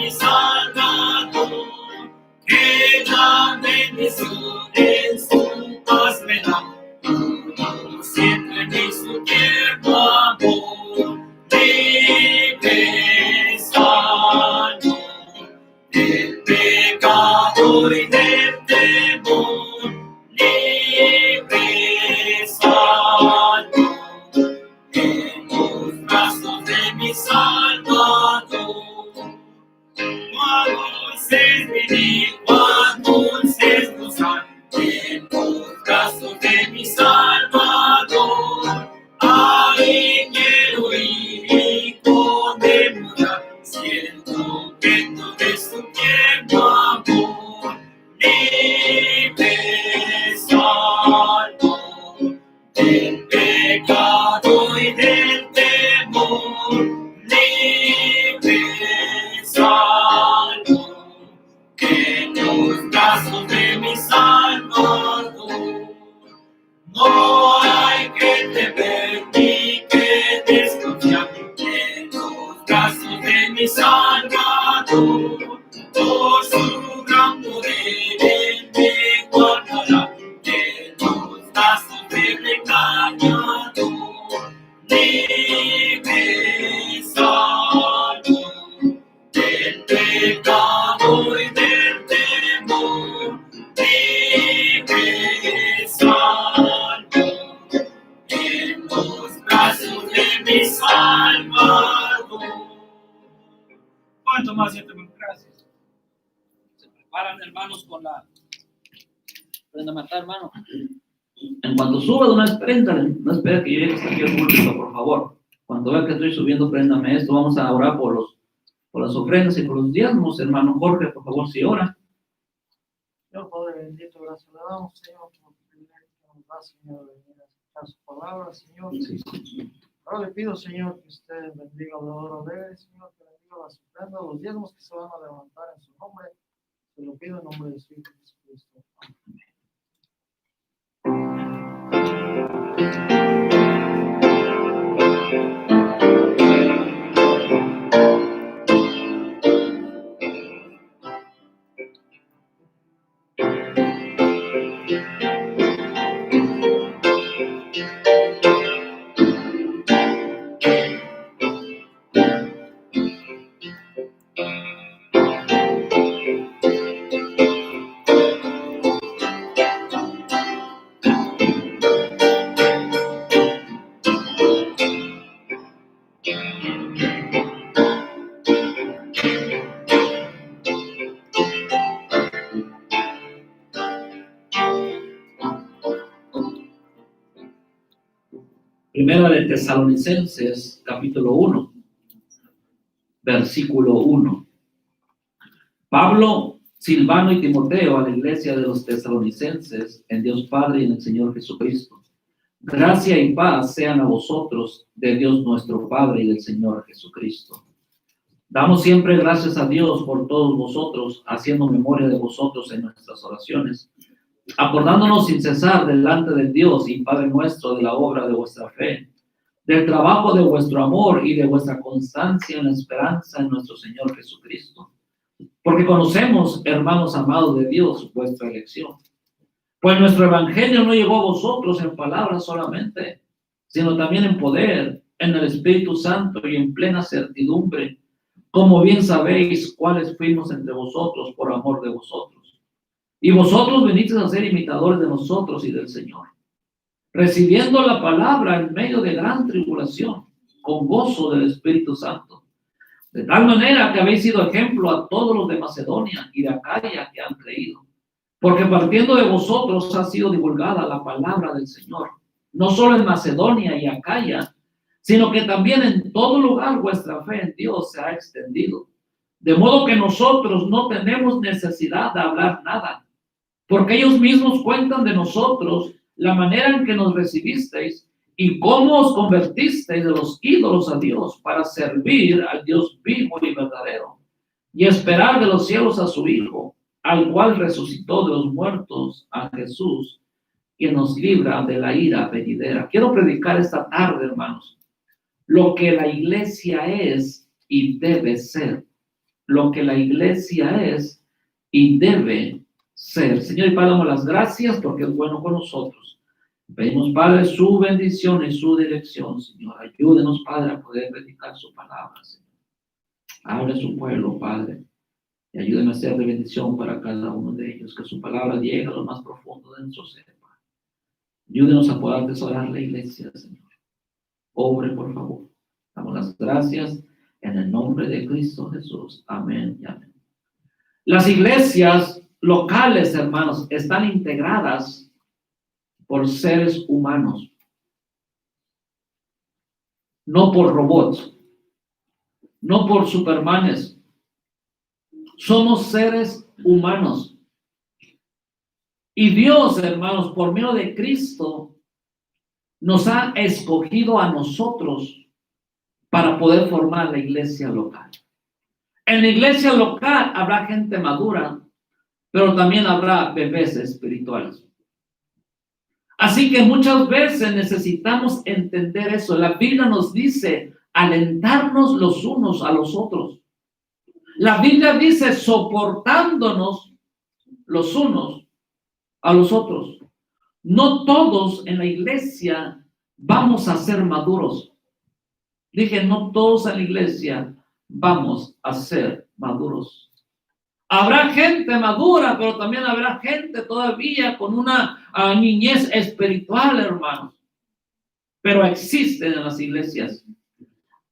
mi Salvador, que la bendición en su paz me da. Siempre en su tierno amor, libre salvo del pecado y del temor, libre salvo en los brazos de mi Salvador. Cuán dulce es vivir, cuán dulce es gozar en los brazos de mi Salvador. Ahí quiero ir y contemplar, siento que todo es su tierno amor, libre salvo del pecado y del temor, libre salvo en los brazos de mi Salvador. No hay que temer ni que desconfiar en los brazos de mi Salvador. Por su gran poder él me guardará de los brazos del engañador. Libre salvo del pecado y del temor, libre salvo en los brazos de mi Salvador. ¿Cuánto más, gracias? Se preparan, hermanos, con la prenda matar, hermano. En cuanto suba de una prenda, no espera que yo llegue hasta aquí al púlpito, por favor. Cuando vea que estoy subiendo, préndame esto. Vamos a orar por las ofrendas y por los diezmos. Hermano Jorge, por favor, si ora. Dios Padre bendito, gracias le damos, Señor, por el privilegio que nos da, Señor, de venir a escuchar su palabra, Señor. Sí. Ahora le pido, Señor, que usted bendiga la obra de él, Señor, que bendiga las ofrendas, los diezmos que se van a levantar en su nombre. Se lo pido en nombre de su Hijo Jesucristo. Amén. Primera de Tesalonicenses, capítulo 1, versículo 1. Pablo, Silvano y Timoteo a la iglesia de los tesalonicenses, en Dios Padre y en el Señor Jesucristo. Gracia y paz sean a vosotros, de Dios nuestro Padre y del Señor Jesucristo. Damos siempre gracias a Dios por todos vosotros, haciendo memoria de vosotros en nuestras oraciones, acordándonos sin cesar delante de Dios y Padre nuestro de la obra de vuestra fe, del trabajo de vuestro amor y de vuestra constancia en la esperanza en nuestro Señor Jesucristo. Porque conocemos, hermanos amados de Dios, vuestra elección. Pues nuestro evangelio no llegó a vosotros en palabras solamente, sino también en poder, en el Espíritu Santo y en plena certidumbre, como bien sabéis cuáles fuimos entre vosotros por amor de vosotros. Y vosotros venisteis a ser imitadores de nosotros y del Señor, recibiendo la palabra en medio de gran tribulación, con gozo del Espíritu Santo, de tal manera que habéis sido ejemplo a todos los de Macedonia y de Acaya que han creído, porque partiendo de vosotros ha sido divulgada la palabra del Señor, no solo en Macedonia y Acaya, sino que también en todo lugar vuestra fe en Dios se ha extendido, de modo que nosotros no tenemos necesidad de hablar nada, porque ellos mismos cuentan de nosotros la manera en que nos recibisteis y cómo os convertisteis de los ídolos a Dios para servir al Dios vivo y verdadero y esperar de los cielos a su Hijo, al cual resucitó de los muertos, a Jesús, quien nos libra de la ira venidera. Quiero predicar esta tarde, hermanos, lo que la iglesia es y debe ser. lo que la iglesia es y debe ser. Señor y Padre, damos las gracias porque es bueno con nosotros. Pedimos, Padre, su bendición y su dirección, Señor. Ayúdenos, Padre, a poder predicar su palabra, Señor. Abre su pueblo, Padre, y ayúdenme a ser de bendición para cada uno de ellos, que su palabra llegue a lo más profundo de nuestro ser, Padre. Ayúdenos a poder atesorar la iglesia, Señor. Obre, por favor. Damos las gracias en el nombre de Cristo Jesús. Amén y amén. Las iglesias locales, hermanos, están integradas por seres humanos, no por robots, no por supermanes. Somos seres humanos. Y Dios, hermanos, por medio de Cristo, nos ha escogido a nosotros para poder formar la iglesia local. En la iglesia local habrá gente madura, pero también habrá bebés espirituales. Así que muchas veces necesitamos entender eso. La Biblia nos dice alentarnos los unos a los otros. La Biblia dice soportándonos los unos a los otros. No todos en la iglesia vamos a ser maduros. Dije, no todos en la iglesia vamos a ser maduros. Habrá gente madura, pero también habrá gente todavía con una niñez espiritual, hermanos. Pero existen en las iglesias.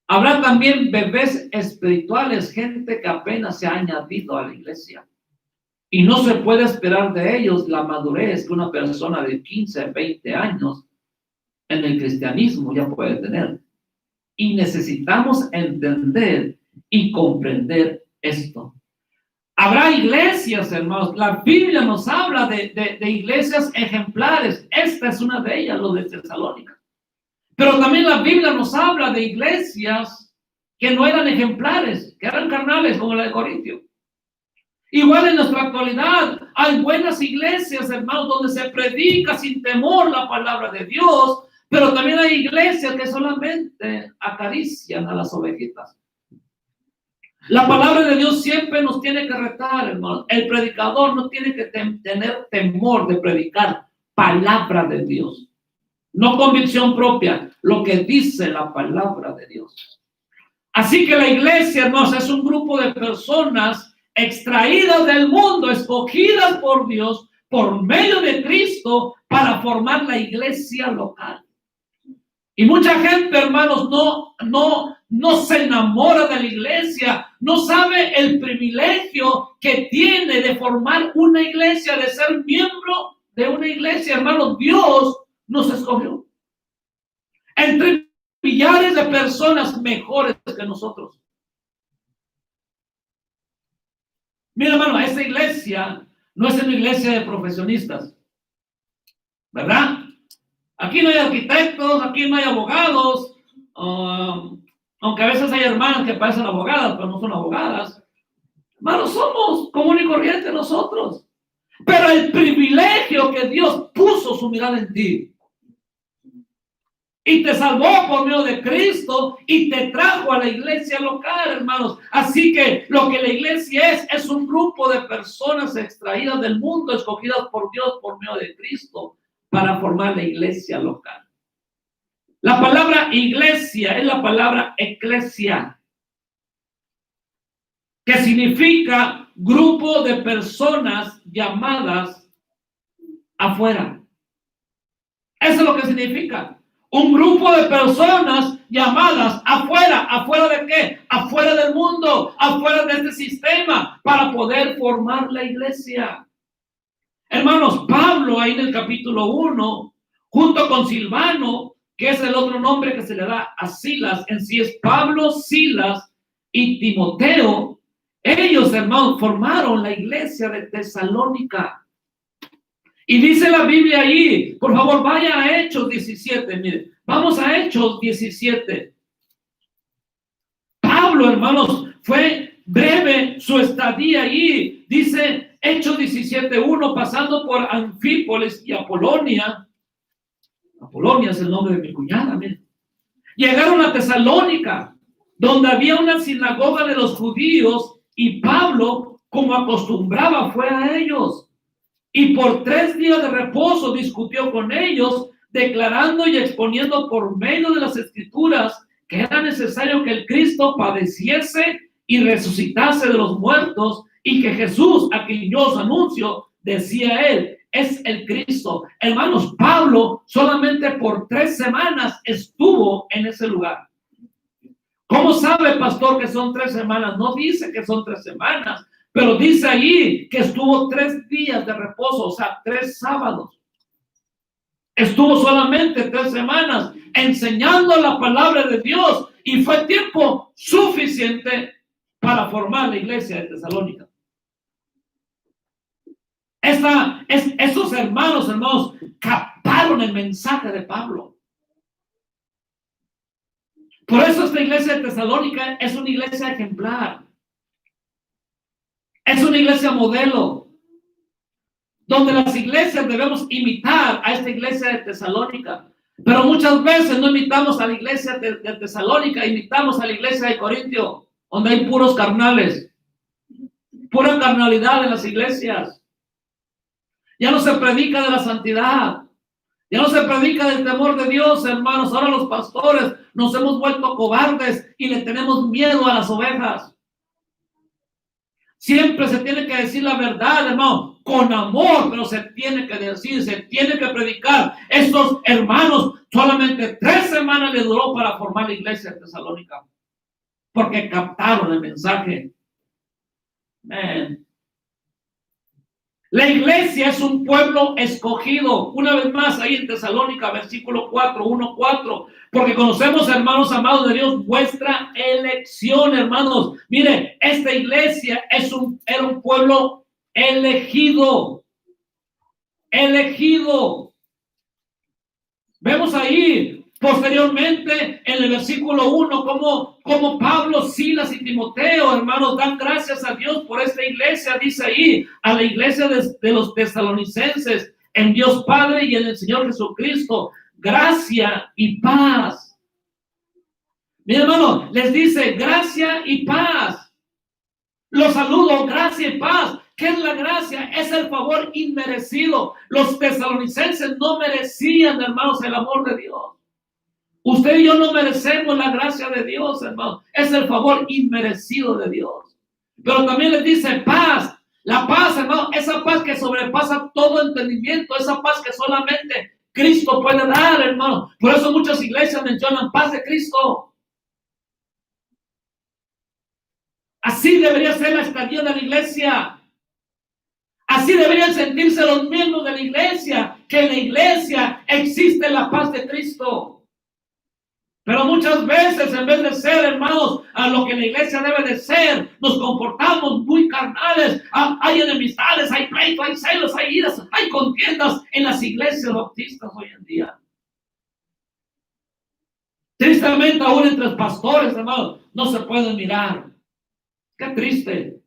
Habrá también bebés espirituales, gente que apenas se ha añadido a la iglesia. Y no se puede esperar de ellos la madurez que una persona de 15, 20 años en el cristianismo ya puede tener. Y necesitamos entender y comprender esto. Habrá iglesias, hermanos. La Biblia nos habla de iglesias ejemplares. Esta es una de ellas, lo de Tesalónica. Pero también la Biblia nos habla de iglesias que no eran ejemplares, que eran carnales, como la de Corintio. Igual en nuestra actualidad hay buenas iglesias, hermanos, donde se predica sin temor la palabra de Dios, pero también hay iglesias que solamente acarician a las ovejitas. La palabra de Dios siempre nos tiene que retar, hermano. El predicador no tiene que tener temor de predicar palabra de Dios. No convicción propia, lo que dice la palabra de Dios. Así que la iglesia, hermanos, es un grupo de personas extraídas del mundo, escogidas por Dios, por medio de Cristo, para formar la iglesia local. Y mucha gente, hermanos, no se enamora de la iglesia, no sabe el privilegio que tiene de formar una iglesia, de ser miembro de una iglesia. Hermanos, Dios nos escogió entre millares de personas mejores que nosotros. Mira, hermano, esta iglesia no es una iglesia de profesionistas, ¿verdad? Aquí no hay arquitectos, aquí no hay abogados, aunque a veces hay hermanas que parecen abogadas, pero no son abogadas. Hermanos, somos común y corriente nosotros. Pero el privilegio que Dios puso su mirada en ti y te salvó por medio de Cristo y te trajo a la iglesia local, hermanos. Así que lo que la iglesia es un grupo de personas extraídas del mundo, escogidas por Dios por medio de Cristo, para formar la iglesia local. La palabra iglesia es la palabra eclesia, que significa grupo de personas llamadas afuera. Eso es lo que significa. Un grupo de personas llamadas afuera. ¿Afuera de qué? Afuera del mundo, afuera de este sistema, para poder formar la iglesia. Hermanos, Pablo ahí en el capítulo 1, junto con Silvano, que es el otro nombre que se le da a Silas, en sí es Pablo, Silas y Timoteo. Ellos, hermanos, formaron la iglesia de Tesalónica. Y dice la Biblia ahí, por favor, vaya a Hechos 17, mire, vamos a Hechos 17. Pablo, hermanos, fue breve su estadía allí. Dice Hechos 17:1, pasando por Anfípolis y Apolonia. Apolonia es el nombre de mi cuñada, mire. Llegaron a Tesalónica, donde había una sinagoga de los judíos Y Pablo, como acostumbraba, fue a ellos. Y por 3 días de reposo discutió con ellos, declarando y exponiendo por medio de las Escrituras que era necesario que el Cristo padeciese y resucitase de los muertos, y que Jesús, a quien yo os anuncio, decía él, es el Cristo. Hermanos, Pablo solamente por 3 semanas estuvo en ese lugar. ¿Cómo sabe el pastor que son 3 semanas? No dice que son 3 semanas, pero dice allí que estuvo 3 días de reposo, o sea, 3 sábados. Estuvo solamente 3 semanas enseñando la palabra de Dios, y fue tiempo suficiente para formar la iglesia de Tesalónica. Esos hermanos, captaron el mensaje de Pablo. Por eso esta iglesia de Tesalónica es una iglesia ejemplar. Es una iglesia modelo, donde las iglesias debemos imitar a esta iglesia de Tesalónica. Pero muchas veces no imitamos a la iglesia de Tesalónica, imitamos a la iglesia de Corintio, donde hay puros carnales, pura carnalidad en las iglesias. Ya no se predica de la santidad, ya no se predica del temor de Dios, hermanos. Ahora los pastores nos hemos vuelto cobardes y le tenemos miedo a las ovejas. Siempre se tiene que decir la verdad, hermano, con amor, pero se tiene que decir, se tiene que predicar. Estos hermanos, solamente 3 semanas les duró para formar la iglesia de Tesalónica, porque captaron el mensaje. Man. La iglesia es un pueblo escogido. Una vez más, ahí en Tesalónica, versículo 4, 1:4. Porque conocemos, hermanos amados de Dios, vuestra elección, hermanos. Mire, esta iglesia era un pueblo elegido. Elegido. Vemos ahí posteriormente en el versículo 1 como Pablo, Silas y Timoteo, hermanos, dan gracias a Dios por esta iglesia. Dice ahí, a la iglesia de los tesalonicenses, en Dios Padre y en el Señor Jesucristo, gracia y paz. Mi hermano, les dice gracia y paz. Los saludo, gracia y paz. ¿Qué es la gracia? Es el favor inmerecido. Los tesalonicenses no merecían, hermanos, el amor de Dios. Usted y yo no merecemos la gracia de Dios, hermanos. Es el favor inmerecido de Dios. Pero también les dice paz. La paz, hermano, esa paz que sobrepasa todo entendimiento, esa paz que solamente Cristo puede dar, hermano. Por eso muchas iglesias mencionan paz de Cristo. Así debería ser la estadía de la iglesia. Así deberían sentirse los miembros de la iglesia, que en la iglesia existe la paz de Cristo. Pero muchas veces, en vez de ser, hermanos, a lo que la iglesia debe de ser, nos comportamos muy carnales. Hay enemistades, hay pleitos, hay celos, hay iras, hay contiendas en las iglesias bautistas hoy en día. Tristemente, aún entre los pastores, hermanos, no se pueden mirar. Qué triste.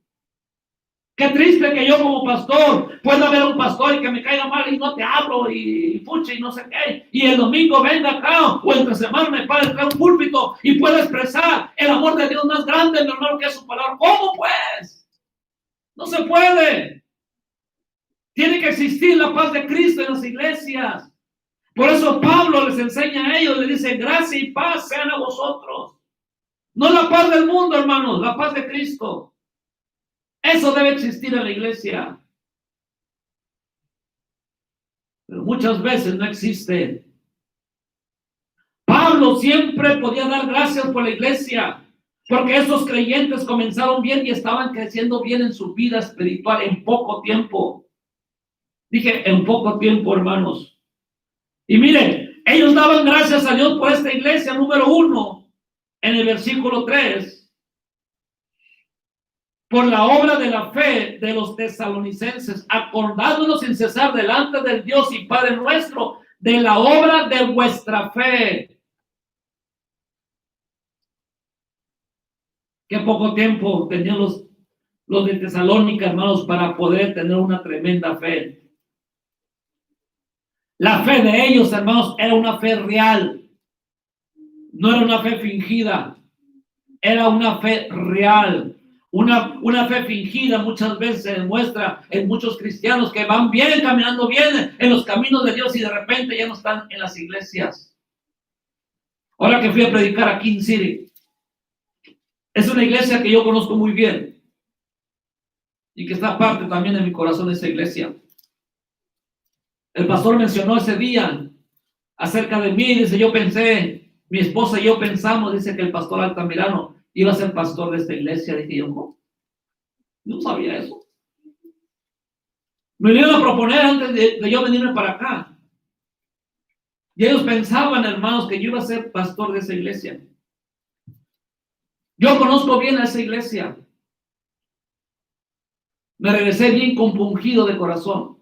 Qué triste que yo como pastor pueda ver a un pastor y que me caiga mal y no te hablo y puche y no sé qué. Y el domingo venga acá o entre semana me pare acá un púlpito y pueda expresar el amor de Dios más grande, mi hermano, que es su palabra. ¿Cómo pues? No se puede. Tiene que existir la paz de Cristo en las iglesias. Por eso Pablo les enseña a ellos, les dice gracia y paz sean a vosotros. No la paz del mundo, hermanos, la paz de Cristo. Eso debe existir en la iglesia. Pero muchas veces no existe. Pablo siempre podía dar gracias por la iglesia, porque esos creyentes comenzaron bien y estaban creciendo bien en su vida espiritual en poco tiempo. Dije, en poco tiempo, hermanos. Y miren, ellos daban gracias a Dios por esta iglesia, número 1, en el versículo 3. Por la obra de la fe de los tesalonicenses, acordándonos sin cesar delante del Dios y Padre nuestro, de la obra de vuestra fe. Qué poco tiempo tenían los de Tesalónica, hermanos, para poder tener una tremenda fe. La fe de ellos, hermanos, era una fe real. No era una fe fingida. Era una fe real. Una fe fingida muchas veces se demuestra en muchos cristianos que van bien, caminando bien en los caminos de Dios y de repente ya no están en las iglesias. Ahora que fui a predicar a King City, es una iglesia que yo conozco muy bien y que está parte también de mi corazón esa iglesia. El pastor mencionó ese día acerca de mí, dice, yo pensé, mi esposa y yo pensamos, dice que el pastor Altamirano iba a ser pastor de esta iglesia. Dije yo, no sabía eso. Me vinieron a proponer antes de yo venirme para acá. Y ellos pensaban, hermanos, que yo iba a ser pastor de esa iglesia. Yo conozco bien a esa iglesia. Me regresé bien compungido de corazón.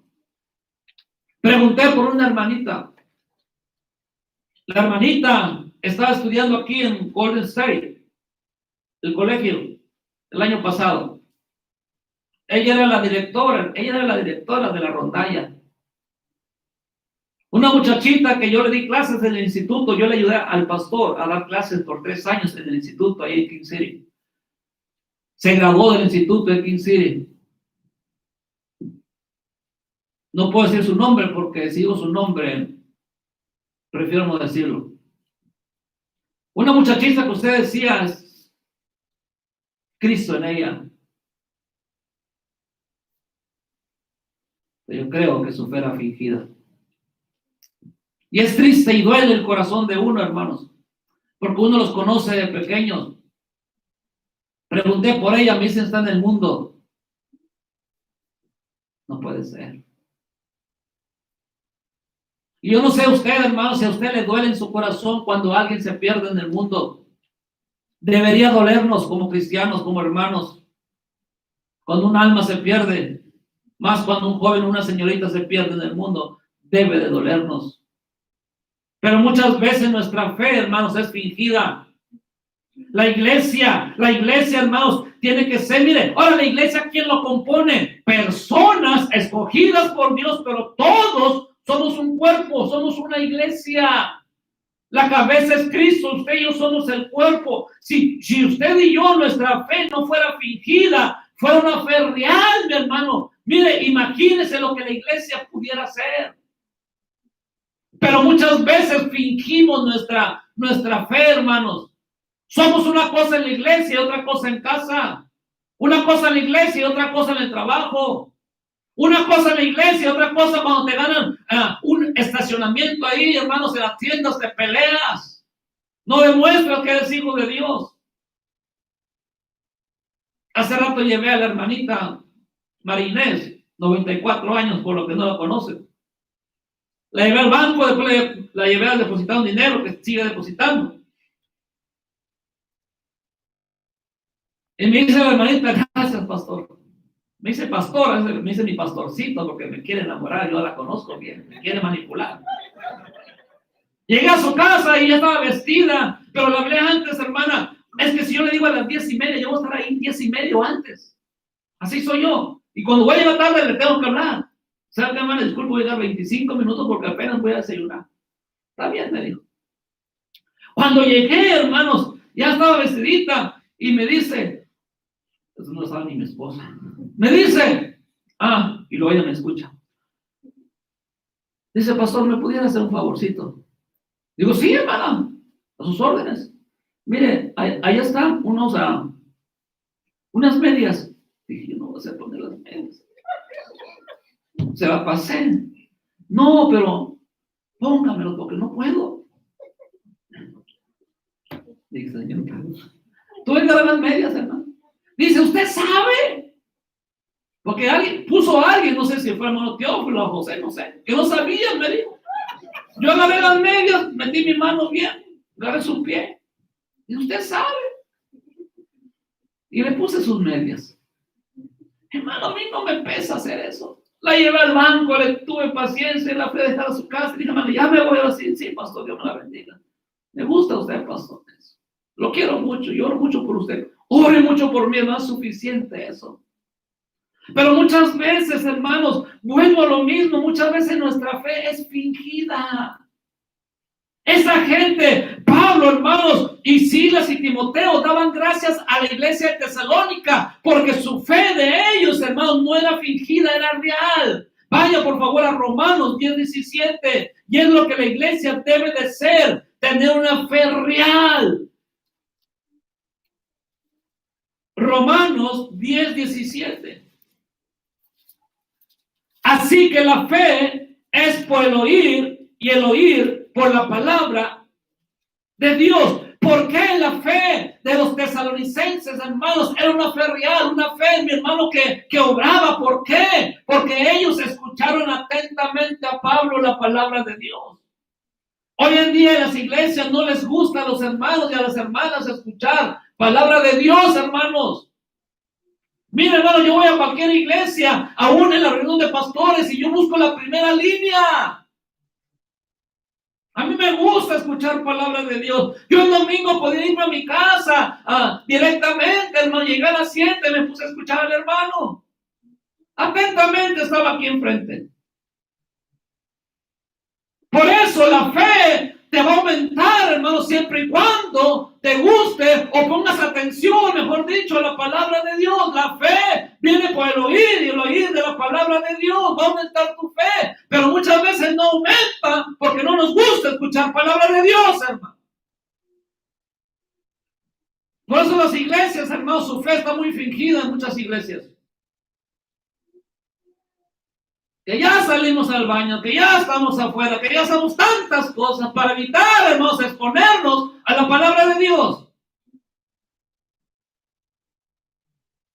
Pregunté por una hermanita. La hermanita estaba estudiando aquí en Golden State, el colegio, el año pasado. Ella era la directora de la rondalla. Una muchachita que yo le di clases en el instituto, yo le ayudé al pastor a dar clases por 3 años en el instituto ahí en King City. Se graduó del instituto de King City. No puedo decir su nombre porque si digo su nombre, prefiero no decirlo. Una muchachita que usted decía es Cristo en ella. Yo creo que su fe era fingida. Y es triste y duele el corazón de uno, hermanos, porque uno los conoce de pequeños. Pregunté por ella, me dicen, está en el mundo. No puede ser. Y yo no sé usted, hermano, si a usted le duele en su corazón cuando alguien se pierde en el mundo. Debería dolernos como cristianos, como hermanos. Cuando un alma se pierde, más cuando un joven o una señorita se pierde en el mundo, debe de dolernos. Pero muchas veces nuestra fe, hermanos, es fingida. La iglesia, hermanos, tiene que ser, mire, ahora la iglesia, ¿quién lo compone? Personas escogidas por Dios, pero todos somos un cuerpo, somos una iglesia. La cabeza es Cristo, usted y yo somos el cuerpo. Si usted y yo, nuestra fe no fuera fingida, fuera una fe real, mi hermano, mire, imagínese lo que la iglesia pudiera hacer. Pero muchas veces fingimos nuestra fe, hermanos. Somos una cosa en la iglesia y otra cosa en casa. Una cosa en la iglesia y otra cosa en el trabajo. Una cosa en la iglesia y otra cosa cuando te ganan un estacionamiento ahí, hermanos, en las tiendas te peleas. No demuestras que eres hijo de Dios. Hace rato llevé a la hermanita Marinés, 94 años, por lo que no la conocen. La llevé al banco, después la llevé a depositar un dinero que sigue depositando. Y me dice la hermanita, gracias, pastor. Me dice pastora, me dice mi pastorcito, porque me quiere enamorar, yo la conozco bien, me quiere manipular. Llegué a su casa y ya estaba vestida, pero le hablé antes, hermana. Es que si yo le digo a las 10:30, yo voy a estar ahí 10:30 antes. Así soy yo. Y cuando voy a llegar tarde, le tengo que hablar. ¿Sabe qué, hermana? Disculpe, voy a llegar 25 minutos porque apenas voy a desayunar. Está bien, me dijo. Cuando llegué, hermanos, ya estaba vestidita y me dice, eso no sabe ni mi esposa, me dice, y luego ella me escucha. Dice, pastor, ¿me pudiera hacer un favorcito? Digo, sí, hermana, a sus órdenes. Mire, allá están unas medias. Dije, yo no voy a hacer poner las medias. Se la pasé. No, pero póngamelo porque no puedo. Dije, señor, tú vengas a las medias, hermano. Dice, ¿usted sabe? Porque puso a alguien, no sé si fue hermano Teófilo o José, no sé, que no sabía, me dijo. Yo agarré las medias, metí mi mano bien, agarré su pie. Y usted sabe. Y le puse sus medias. Hermano, a mí no me pesa hacer eso. La llevé al banco, le tuve paciencia, la fui a dejar a su casa y dije, hermano, ya me voy a decir, sí, pastor, Dios me la bendiga. Me gusta usted, pastor. Lo quiero mucho, lloro mucho por usted. Ore mucho por mí, no es suficiente eso. Pero muchas veces, hermanos, vuelvo a lo mismo, muchas veces nuestra fe es fingida. Esa gente, Pablo Pablo, hermanos, y Silas y Timoteo daban gracias a la iglesia de Tesalónica porque su fe de ellos, hermanos, no era fingida, era real. Vaya por favor a Romanos 10:17, y es lo que la iglesia debe de ser, tener una fe real. Romanos 10:17. Así que la fe es por el oír y el oír por la palabra de Dios. ¿Por qué la fe de los tesalonicenses, hermanos, era una fe real, una fe, mi hermano, que obraba? ¿Por qué? Porque ellos escucharon atentamente a Pablo la palabra de Dios. Hoy en día en las iglesias no les gusta a los hermanos y a las hermanas escuchar palabra de Dios, hermanos. Mira, hermano, yo voy a cualquier iglesia, aún en la reunión de pastores, y yo busco la primera línea. A mí me gusta escuchar palabra de Dios. Yo el domingo podía irme a mi casa directamente, hermano, llegar a las 7, me puse a escuchar al hermano. Atentamente estaba aquí enfrente. Por eso la fe te va a aumentar, hermano, siempre y cuando te guste o pongas atención, mejor dicho, a la palabra de Dios. La fe viene por el oír y el oír de la palabra de Dios. Va a aumentar tu fe, pero muchas veces no aumenta porque no nos gusta escuchar palabra de Dios, hermano. Por eso las iglesias, hermano, su fe está muy fingida en muchas iglesias. Que ya salimos al baño, que ya estamos afuera, que ya hacemos tantas cosas para evitar, hermanos, exponernos a la palabra de Dios.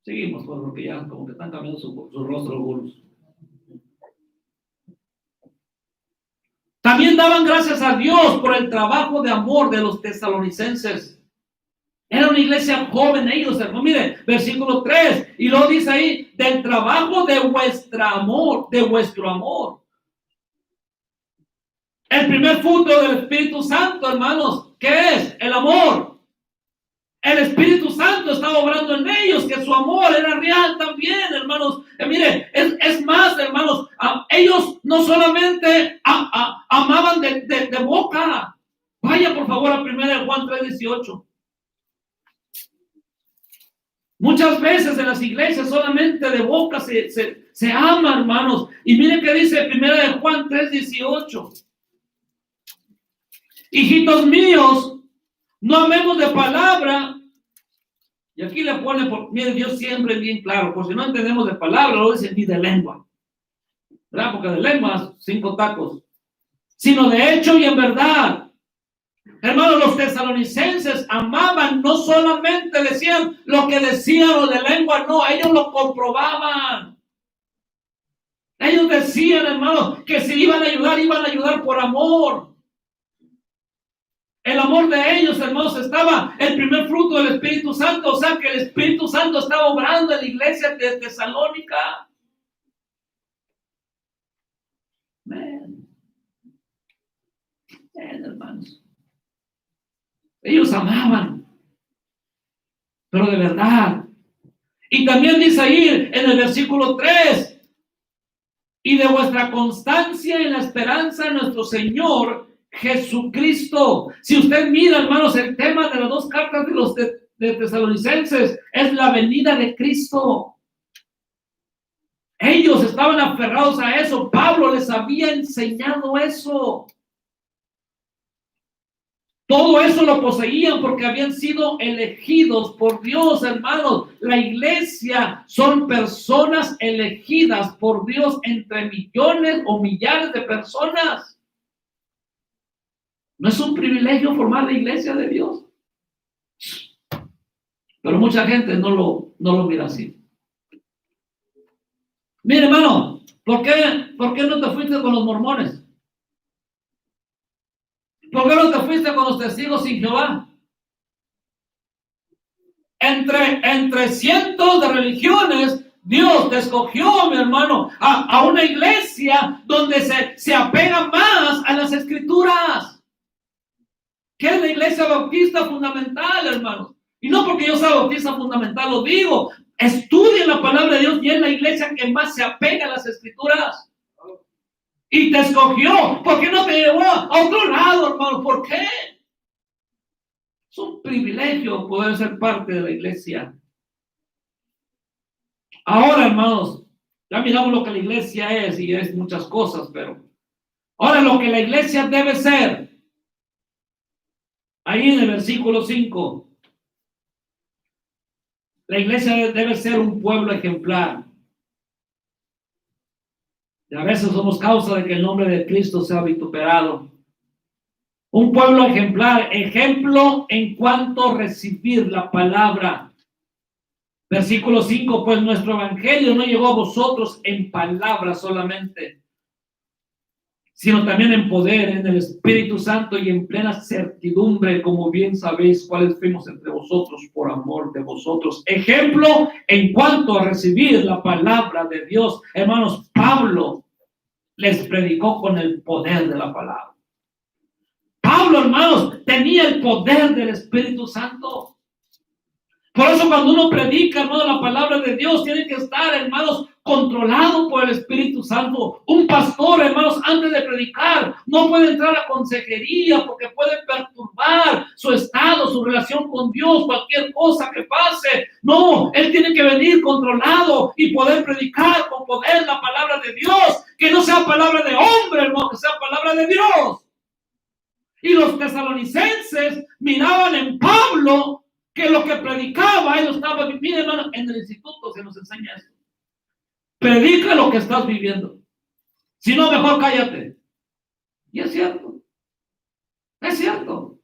Seguimos, porque ya como que están cambiando su rostro algunos. También daban gracias a Dios por el trabajo de amor de los tesalonicenses. Era una iglesia joven ellos, hermano. Mire, versículo 3. Y luego dice ahí, del trabajo de vuestro amor, de vuestro amor. El primer fruto del Espíritu Santo, hermanos, ¿qué es? El amor. El Espíritu Santo estaba obrando en ellos, que su amor era real también, hermanos. Mire, es más, hermanos, ellos no solamente amaban de boca. Vaya por favor a 1 Juan 3:18. Muchas veces en las iglesias solamente de boca se ama, hermanos. Y miren que dice 1 Juan 3:18. Hijitos míos, no amemos de palabra. Y aquí le pone, mire, Dios siempre bien claro, por si no entendemos de palabra, lo dice ni de lengua. ¿Verdad? Porque de lengua, 5 tacos. Sino de hecho y en verdad. Hermanos, los tesalonicenses amaban, no solamente decían lo que decían o de lengua, no, ellos lo comprobaban. Ellos decían, hermanos, que si iban a ayudar por amor. El amor de ellos, hermanos, estaba el primer fruto del Espíritu Santo, o sea que el Espíritu Santo estaba obrando en la iglesia de Tesalónica. Amén, hermanos. Ellos amaban, pero de verdad. Y también dice ahí en el versículo 3, y de vuestra constancia en la esperanza de nuestro Señor Jesucristo. Si usted mira, hermanos, el tema de las 2 cartas de los de tesalonicenses es la venida de Cristo. Ellos estaban aferrados a eso. Pablo les había enseñado eso. Todo eso lo poseían porque habían sido elegidos por Dios, hermanos. La iglesia son personas elegidas por Dios entre millones o millares de personas. No es un privilegio formar la iglesia de Dios. Pero mucha gente no lo mira así. Mire, hermano, ¿por qué no te fuiste con los mormones? ¿Por qué no te fuiste con los testigos sin Jehová? Entre cientos de religiones, Dios te escogió, mi hermano, a una iglesia donde se apega más a las escrituras. ¿Qué es la iglesia bautista fundamental, hermanos? Y no porque yo sea bautista fundamental, lo digo. Estudien la palabra de Dios y es la iglesia que más se apega a las escrituras. Y te escogió. ¿Por qué no te llevó a otro lado, hermano? ¿Por qué? Es un privilegio poder ser parte de la iglesia. Ahora, hermanos, ya miramos lo que la iglesia es y es muchas cosas, pero ahora lo que la iglesia debe ser. Ahí en el versículo 5, la iglesia debe ser un pueblo ejemplar. Y a veces somos causa de que el nombre de Cristo sea vituperado. Un pueblo ejemplar, ejemplo en cuanto a recibir la palabra. Versículo 5, pues nuestro evangelio no llegó a vosotros en palabra solamente, sino también en poder, en el Espíritu Santo y en plena certidumbre, como bien sabéis cuáles fuimos entre vosotros por amor de vosotros. Ejemplo en cuanto a recibir la palabra de Dios. Hermanos, Pablo les predicó con el poder de la palabra. Pablo, hermanos, tenía el poder del Espíritu Santo. Por eso cuando uno predica, hermanos, la palabra de Dios, tiene que estar, hermanos, controlado por el Espíritu Santo. Un pastor, hermanos, antes de predicar, no puede entrar a consejería porque puede perturbar su estado, su relación con Dios, cualquier cosa que pase. No, él tiene que venir controlado y poder predicar con poder la palabra de Dios. Que no sea palabra de hombre, hermano, que sea palabra de Dios. Y los tesalonicenses miraban en Pablo que lo que predicaba, él estaba viviendo, hermano, en el instituto se nos enseña eso. Predica lo que estás viviendo. Si no, mejor cállate. Y es cierto. Es cierto.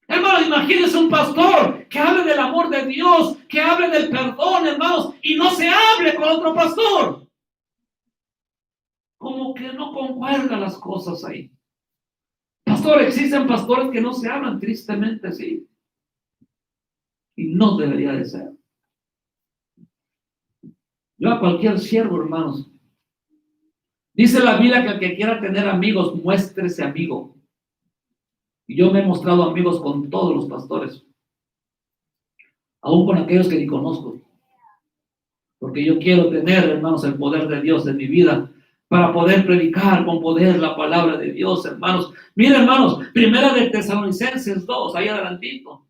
Hermanos, imagínense un pastor que hable del amor de Dios, que hable del perdón, hermanos, y no se hable con otro pastor. Como que no concuerdan las cosas ahí. Pastor, existen pastores que no se hablan, tristemente, sí. Y no debería de ser. Yo a cualquier siervo, hermanos, dice la Biblia que el que quiera tener amigos, muéstrese amigo. Y yo me he mostrado amigos con todos los pastores, aún con aquellos que ni conozco, porque yo quiero tener, hermanos, el poder de Dios en mi vida, para poder predicar con poder la palabra de Dios, hermanos. Miren, hermanos, primera de Tesalonicenses 2, ahí adelantito.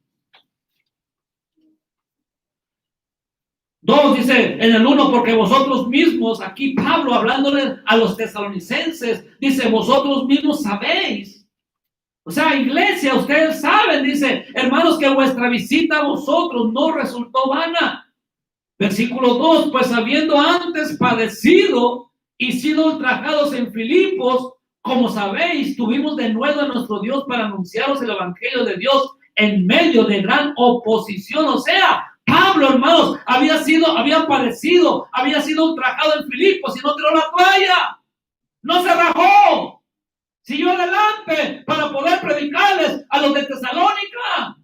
2 dice en el 1, porque vosotros mismos, aquí Pablo hablándole a los tesalonicenses, dice, vosotros mismos sabéis. O sea, iglesia, ustedes saben, dice, hermanos, que vuestra visita a vosotros no resultó vana. Versículo 2, pues habiendo antes padecido y sido ultrajados en Filipos, como sabéis, tuvimos de nuevo a nuestro Dios para anunciaros el evangelio de Dios en medio de gran oposición. O sea, Pablo, hermanos, había padecido, había sido ultrajado en Filipos y no tiró la toalla, no se rajó, siguió adelante para poder predicarles a los de Tesalónica.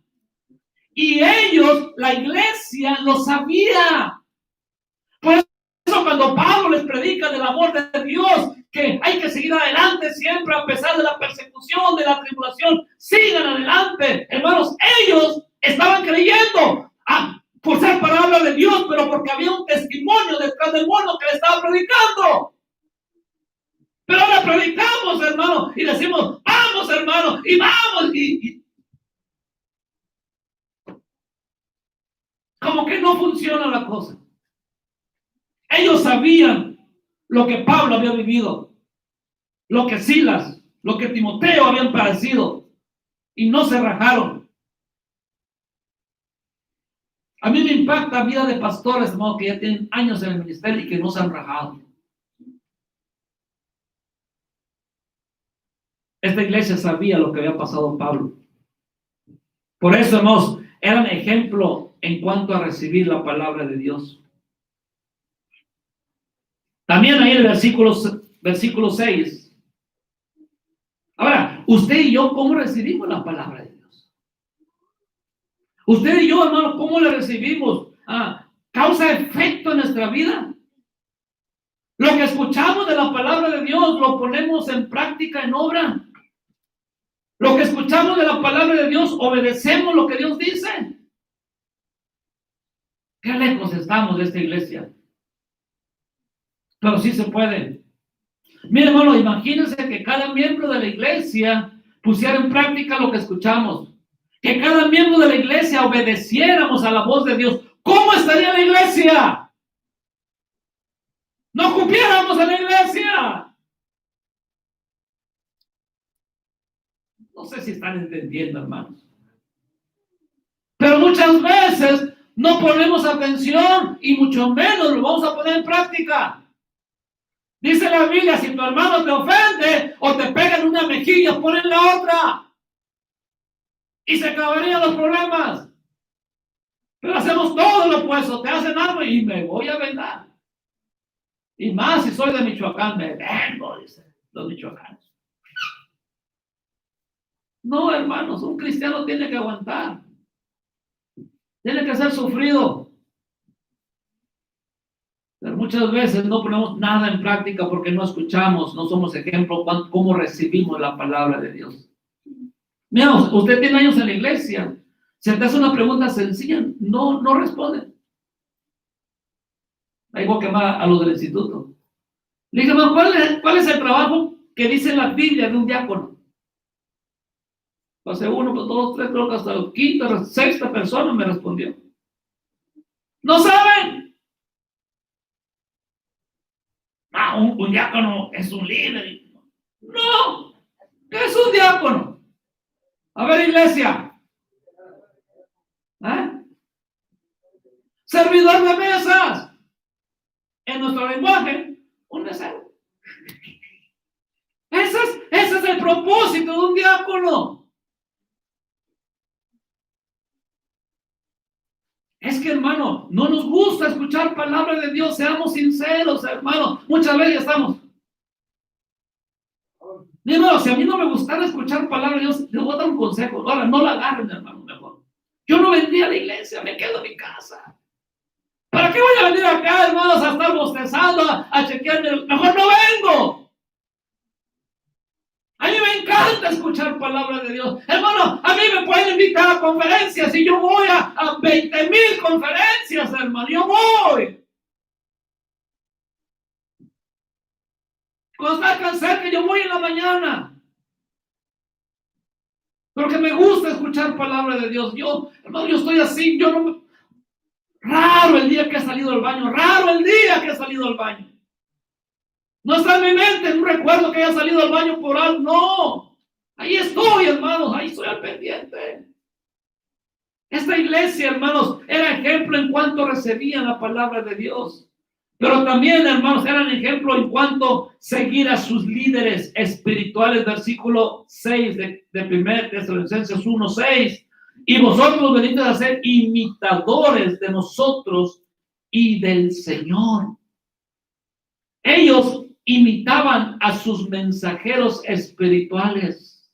Y ellos, la iglesia, lo sabía. Por eso cuando Pablo les predica del amor de Dios, que hay que seguir adelante siempre a pesar de la persecución, de la tribulación, sigan adelante. Hermanos, ellos estaban creyendo por ser palabra de Dios, pero porque había un testimonio detrás del mundo que le estaba predicando. Pero ahora predicamos, hermano, y decimos, vamos, hermano, y vamos, y como que no funciona la cosa. Ellos sabían lo que Pablo había vivido, lo que Silas, lo que Timoteo habían padecido, y no se rajaron. A mí me impacta la vida de pastores, hermano, que ya tienen años en el ministerio y que no se han rajado. Esta iglesia sabía lo que había pasado a Pablo. Por eso, hermanos, eran ejemplo en cuanto a recibir la palabra de Dios. También ahí en el versículo 6. Ahora, usted y yo, ¿cómo recibimos la palabra de Dios? Usted y yo, hermano, ¿cómo la recibimos? ¿Causa efecto en nuestra vida? Lo que escuchamos de la palabra de Dios, ¿lo ponemos en práctica, en obra? Lo que escuchamos de la palabra de Dios, ¿obedecemos lo que Dios dice? Qué lejos estamos de esta iglesia. Pero sí se puede. Mire, hermano, imagínense que cada miembro de la iglesia pusiera en práctica lo que escuchamos. que cada miembro de la iglesia obedeciéramos a la voz de Dios, ¿cómo estaría la iglesia? No cupiéramos en la iglesia. No sé si están entendiendo, hermanos. Pero muchas veces no ponemos atención y mucho menos lo vamos a poner en práctica. Dice la Biblia, si tu hermano te ofende o te pega en una mejilla, pon en la otra. Y se acabarían los problemas. Pero hacemos todo lo opuesto. Te hacen algo y me voy a vengar. Y más si soy de Michoacán, me vengo, dicen los michoacanos. No, hermanos, un cristiano tiene que aguantar. Tiene que ser sufrido. Pero muchas veces no ponemos nada en práctica porque no escuchamos, no somos ejemplo cómo recibimos la palabra de Dios. Mira, usted tiene años en la iglesia. Si te hace una pregunta sencilla, no responde. Ahí voy a quemar a los del instituto. Le dije, ¿cuál es el trabajo que dice la Biblia de un diácono? Pasé uno, dos, tres, creo que hasta la quinta, sexta persona me respondió. No saben. Un diácono es un líder. No, ¿qué es un diácono? A ver, iglesia. Servidor de mesas. En nuestro lenguaje, un mesero. Ese es el propósito de un diácono. Es que, hermano, no nos gusta escuchar palabra de Dios. Seamos sinceros, hermano. Muchas veces estamos. Hermano, si a mí no me gustara escuchar palabra de Dios, les voy a dar un consejo. Ahora, no la agarren, hermano, mejor. Yo no vendría a la iglesia, me quedo en mi casa. ¿Para qué voy a venir acá, hermanos, a estar bostezando, a chequearme? Mejor no vengo. A mí me encanta escuchar palabra de Dios. Hermano, a mí me pueden invitar a conferencias y yo voy a 20,000 conferencias, hermano. Yo voy. Cuando está cansado, que yo voy en la mañana. Porque me gusta escuchar palabra de Dios. Hermano, yo estoy así, raro el día que he salido del baño, No está en mi mente, no recuerdo que haya salido al baño por algo, no. Ahí estoy, hermanos, ahí estoy al pendiente. Esta iglesia, hermanos, era ejemplo en cuanto recibían la palabra de Dios. Pero también, hermanos, eran ejemplo en cuanto seguir a sus líderes espirituales. Versículo 6 de 1 Tesalonicenses 1:6. Y vosotros venid a ser imitadores de nosotros y del Señor. Ellos imitaban a sus mensajeros espirituales.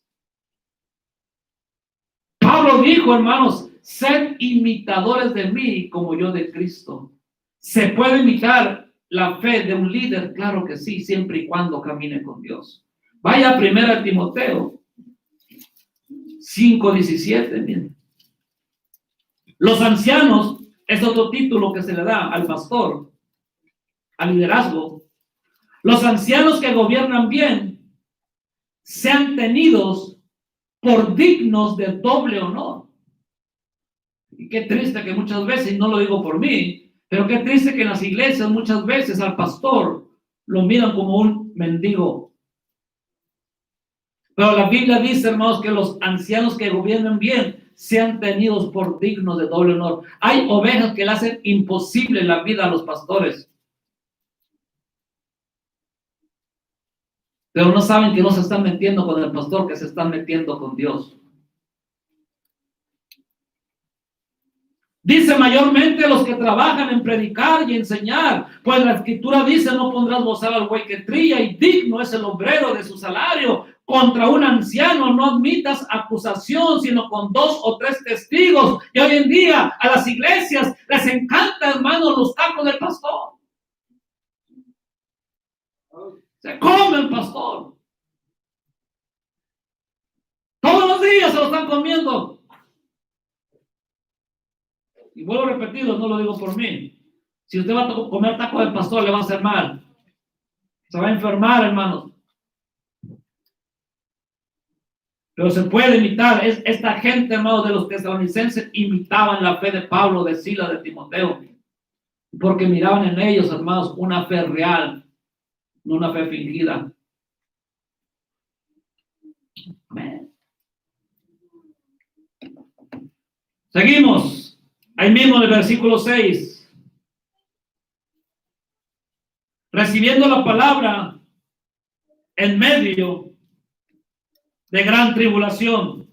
Pablo dijo, hermanos, sed imitadores de mí como yo de Cristo. ¿Se puede imitar la fe de un líder? Claro que sí, siempre y cuando camine con Dios. Vaya a 1 Timoteo 5:17, miren. Los ancianos es otro título que se le da al pastor, al liderazgo. Los ancianos que gobiernan bien sean tenidos por dignos de doble honor. Y qué triste que muchas veces, y no lo digo por mí, pero qué triste que en las iglesias muchas veces al pastor lo miran como un mendigo. Pero la Biblia dice, hermanos, que los ancianos que gobiernan bien sean tenidos por dignos de doble honor. Hay ovejas que le hacen imposible la vida a los pastores. Pero no saben que no se están metiendo con el pastor, que se están metiendo con Dios. Dice mayormente los que trabajan en predicar y enseñar, pues la escritura dice, no pondrás bozal al buey que trilla, y digno es el obrero de su salario. Contra un anciano no admitas acusación, sino con 2 o 3 testigos. Y hoy en día a las iglesias les encanta, hermanos, los tacos del pastor. Se come el pastor. Todos los días se lo están comiendo. Y vuelvo a repetirlo, no lo digo por mí. Si usted va a comer taco del pastor, le va a hacer mal. Se va a enfermar, hermanos. Pero se puede imitar. Esta gente, hermanos, de los tesalonicenses imitaban la fe de Pablo, de Silas, de Timoteo, porque miraban en ellos, hermanos, una fe real, no una fe fingida. Amén. Seguimos. Ahí mismo en el versículo 6. Recibiendo la palabra en medio de gran tribulación.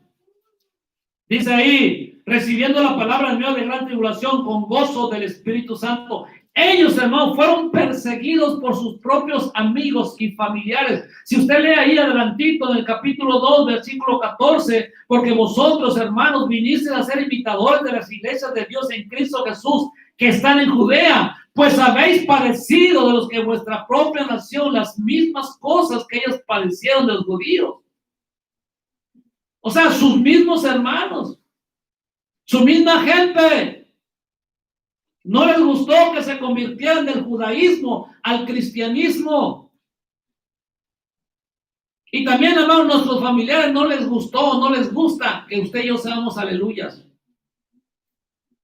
Dice ahí, recibiendo la palabra en medio de gran tribulación con gozo del Espíritu Santo. Ellos, hermanos, fueron perseguidos por sus propios amigos y familiares. Si usted lee ahí adelantito en el capítulo 2, versículo 14, porque vosotros, hermanos, vinisteis a ser imitadores de las iglesias de Dios en Cristo Jesús, que están en Judea, pues habéis padecido de los que vuestra propia nación las mismas cosas que ellos padecieron de los judíos. O sea, sus mismos hermanos, su misma gente. No les gustó que se convirtieran del judaísmo al cristianismo. Y también, hermanos, nuestros familiares no les gustó, no les gusta que usted y yo seamos aleluyas.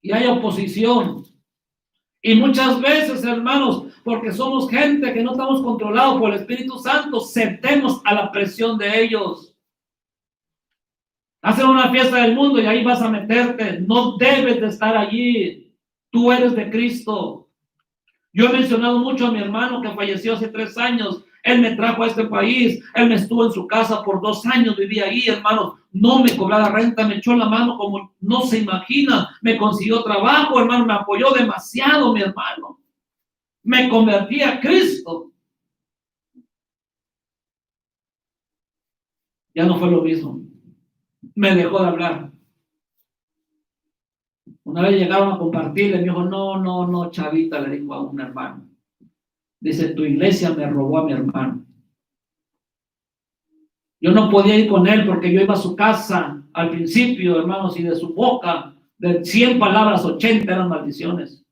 Y hay oposición. Y muchas veces, hermanos, porque somos gente que no estamos controlados por el Espíritu Santo, cedemos a la presión de ellos. Hacen una fiesta del mundo y ahí vas a meterte. No debes de estar allí. Tú eres de Cristo. Yo he mencionado mucho a mi hermano que falleció hace 3 años. Él me trajo a este país. Él me estuvo en su casa por 2 años. Viví ahí, hermano. No me cobraba renta. Me echó la mano como no se imagina. Me consiguió trabajo, hermano. Me apoyó demasiado, mi hermano. Me convertí a Cristo. Ya no fue lo mismo. Me dejó de hablar. Una vez llegaron a compartir, me dijo, no, chavita, le dijo a un hermano. Dice, tu iglesia me robó a mi hermano. Yo no podía ir con él porque yo iba a su casa al principio, hermanos, y de su boca, de 100 palabras, 80 eran maldiciones.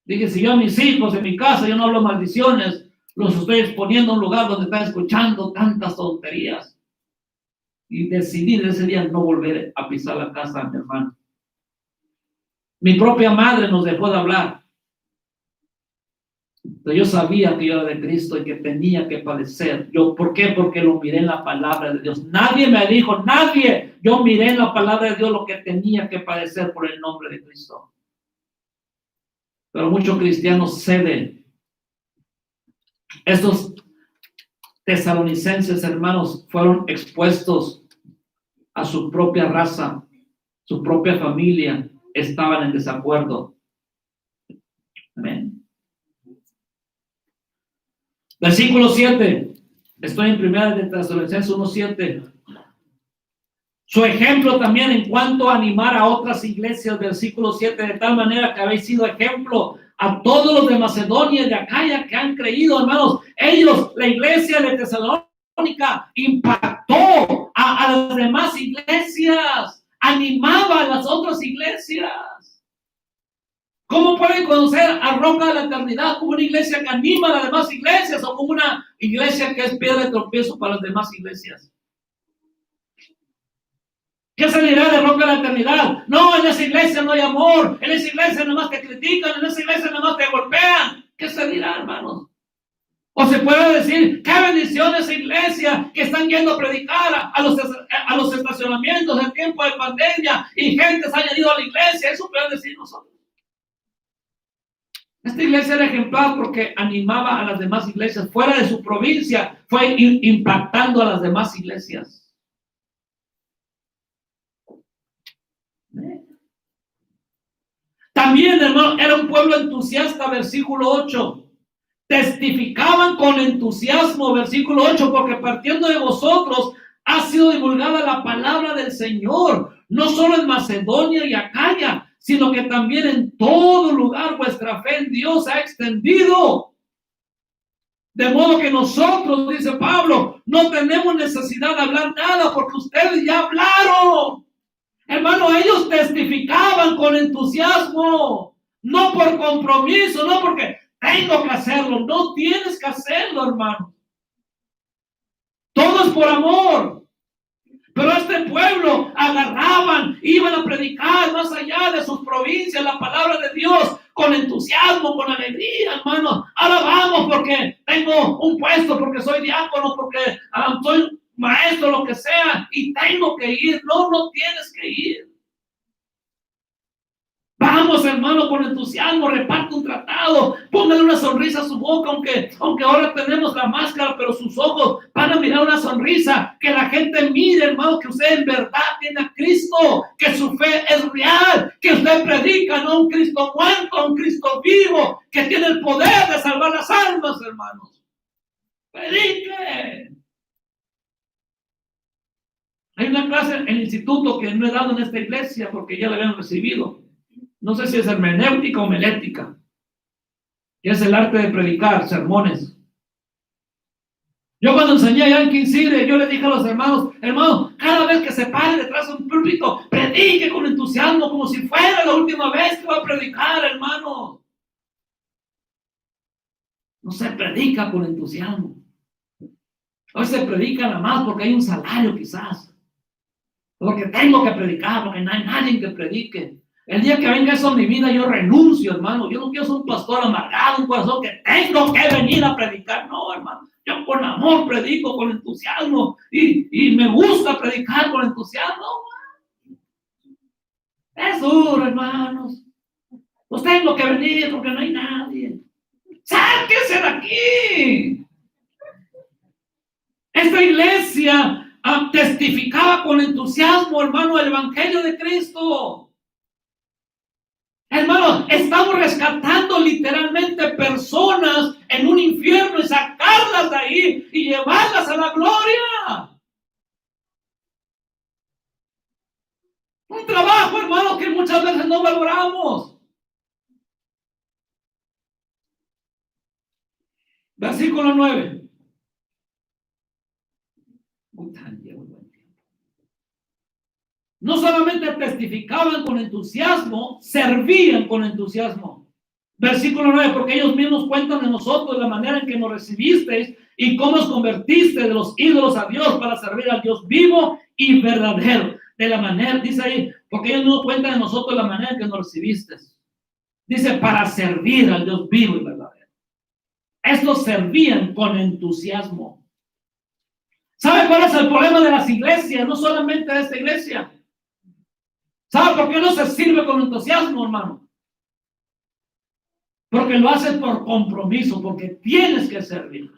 Dije, si yo a mis hijos en mi casa, yo no hablo maldiciones, los estoy exponiendo a un lugar donde están escuchando tantas tonterías. Y decidí de ese día no volver a pisar la casa de mi hermano. Mi propia madre nos dejó de hablar. Pero yo sabía que yo era de Cristo y que tenía que padecer. ¿Por qué? Porque lo miré en la palabra de Dios. Nadie me dijo, nadie. Yo miré en la palabra de Dios lo que tenía que padecer por el nombre de Cristo. Pero muchos cristianos ceden. Estos tesalonicenses, hermanos, fueron expuestos a su propia raza, su propia familia. Estaban en desacuerdo. Amén. Versículo 7. Estoy en 1 Tesalonicenses 1:7. Su ejemplo también en cuanto a animar a otras iglesias, versículo 7, de tal manera que habéis sido ejemplo a todos los de Macedonia y de Acaya que han creído, hermanos. Ellos, la iglesia de Tesalónica, impactó a las demás iglesias. Animaba a las otras iglesias. ¿Cómo pueden conocer a Roca de la Eternidad como una iglesia que anima a las demás iglesias o como una iglesia que es piedra de tropiezo para las demás iglesias? ¿Qué se dirá de Roca de la Eternidad? No, en esa iglesia no hay amor, en esa iglesia nada más te critican, en esa iglesia nada más te golpean. ¿Qué se dirá, hermanos? O se puede decir, qué bendición esa iglesia que están yendo a predicar a los estacionamientos en tiempo de pandemia y gente se haya ido a la iglesia. Eso pueden decir nosotros. Esta iglesia era ejemplar porque animaba a las demás iglesias. Fuera de su provincia, fue impactando a las demás iglesias. También, hermano, era un pueblo entusiasta, versículo 8. Testificaban con entusiasmo, versículo 8, porque partiendo de vosotros ha sido divulgada la palabra del Señor, no solo en Macedonia y Acaya, sino que también en todo lugar vuestra fe en Dios se ha extendido. De modo que nosotros, dice Pablo, no tenemos necesidad de hablar nada porque ustedes ya hablaron. Hermano, ellos testificaban con entusiasmo, no por compromiso, no porque tengo que hacerlo. No tienes que hacerlo, hermano. Todo es por amor. Pero este pueblo agarraban, iban a predicar más allá de sus provincias la palabra de Dios con entusiasmo, con alegría, hermanos. Ahora vamos porque tengo un puesto, porque soy diácono, porque soy maestro, lo que sea, y tengo que ir. No, no tienes que ir. Vamos, hermano, con entusiasmo, reparte un tratado, póngale una sonrisa a su boca, aunque ahora tenemos la máscara, pero sus ojos van a mirar una sonrisa, que la gente mire, hermano, que usted en verdad tiene a Cristo, que su fe es real, que usted predica no a un Cristo muerto, a un Cristo vivo, que tiene el poder de salvar las almas, hermanos. Predique. Hay una clase en el instituto que no he dado en esta iglesia porque ya la habían recibido. No sé si es hermenéutica o homilética, que es el arte de predicar sermones. Yo cuando enseñé allá en Quincire, yo le dije a los hermanos, cada vez que se pare detrás de un púlpito, predique con entusiasmo, como si fuera la última vez que va a predicar, hermano. No se predica con entusiasmo. Hoy se predica nada más porque hay un salario quizás. Porque tengo que predicar, porque no hay nadie que predique. El día que venga eso en mi vida, yo renuncio, hermano. Yo no quiero ser un pastor amargado, un corazón que tengo que venir a predicar. No, hermano. Yo con amor predico, con entusiasmo. Y me gusta predicar con entusiasmo. Es duro, hermanos. Pues tengo que venir porque no hay nadie. ¡Sáquense de aquí! Esta iglesia testificaba con entusiasmo, hermano, el evangelio de Cristo. Hermano, estamos rescatando literalmente personas en un infierno y sacarlas de ahí y llevarlas a la gloria. Un trabajo, hermano, que muchas veces no valoramos. Versículo 9. No solamente testificaban con entusiasmo, servían con entusiasmo. Versículo 9, porque ellos mismos cuentan de nosotros la manera en que nos recibisteis y cómo os convertiste de los ídolos a Dios para servir al Dios vivo y verdadero. De la manera, dice ahí, porque ellos mismos cuentan de nosotros la manera en que nos recibisteis. Dice, para servir al Dios vivo y verdadero. Estos servían con entusiasmo. ¿Sabe cuál es el problema de las iglesias? No solamente de esta iglesia. ¿Sabe por qué no se sirve con entusiasmo, hermano? Porque lo haces por compromiso, porque tienes que servir.